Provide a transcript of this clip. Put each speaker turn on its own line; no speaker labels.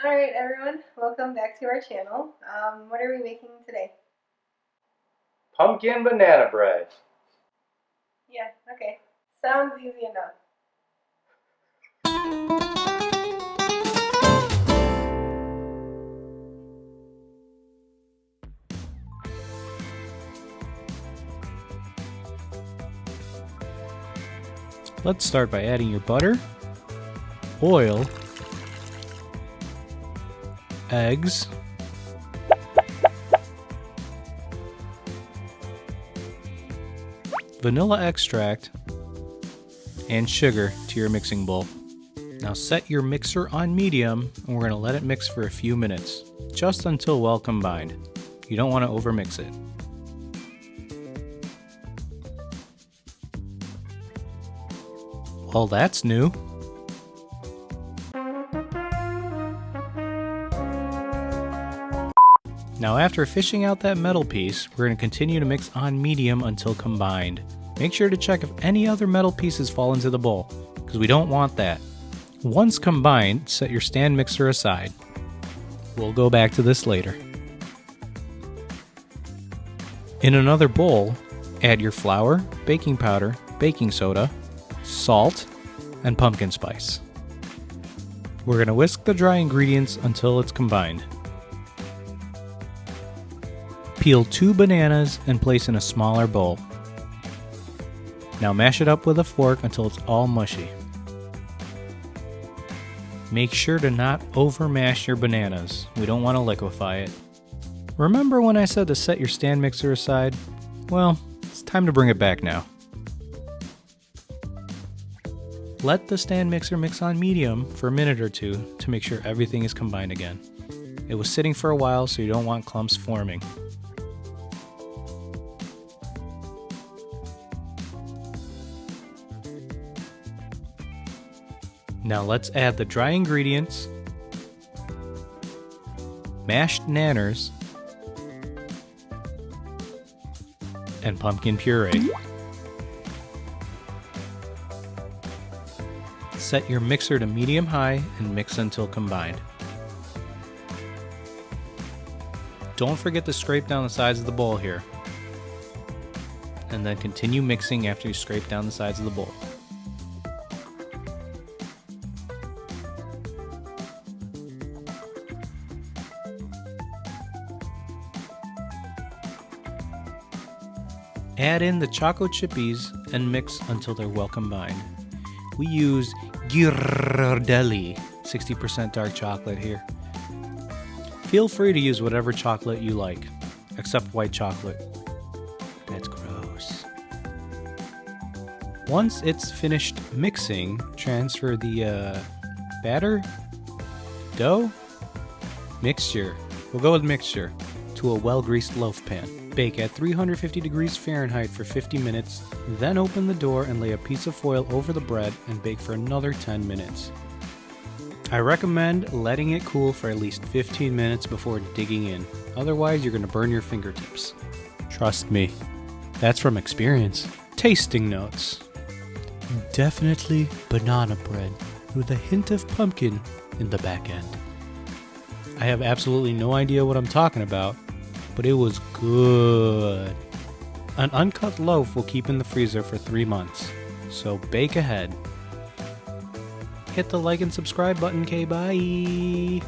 Alright everyone, welcome back to our channel. What are we making today?
Pumpkin banana bread.
Yeah, okay. Sounds easy enough.
Let's start by adding your butter, oil, eggs, vanilla extract, and sugar to your mixing bowl. Now set your mixer on medium and we're going to let it mix for a few minutes, just until well combined. You don't want to overmix it. Well, that's new. Now after fishing out that metal piece, we're going to continue to mix on medium until combined. Make sure to check if any other metal pieces fall into the bowl, because we don't want that. Once combined, set your stand mixer aside. We'll go back to this later. In another bowl, add your flour, baking powder, baking soda, salt, and pumpkin spice. We're going to whisk the dry ingredients until it's combined. Peel 2 bananas and place in a smaller bowl. Now mash it up with a fork until it's all mushy. Make sure to not over mash your bananas. We don't want to liquefy it. Remember when I said to set your stand mixer aside? Well, it's time to bring it back now. Let the stand mixer mix on medium for a minute or two to make sure everything is combined again. It was sitting for a while, so you don't want clumps forming. Now let's add the dry ingredients, mashed nanners, and pumpkin puree. Set your mixer to medium-high and mix until combined. Don't forget to scrape down the sides of the bowl here. And then continue mixing after you scrape down the sides of the bowl. Add in the choco chippies and mix until they're well combined. We use Ghirardelli 60% dark chocolate here. Feel free to use whatever chocolate you like, except white chocolate. That's gross. Once it's finished mixing, transfer the mixture, we'll go with mixture, to a well-greased loaf pan. Bake at 350 degrees Fahrenheit for 50 minutes, then open the door and lay a piece of foil over the bread and bake for another 10 minutes. I recommend letting it cool for at least 15 minutes before digging in, otherwise you're going to burn your fingertips. Trust me, that's from experience. Tasting notes. Definitely banana bread with a hint of pumpkin in the back end. I have absolutely no idea what I'm talking about, but it was good. An uncut loaf will keep in the freezer for 3 months, so bake ahead. Hit the like and subscribe button, bye!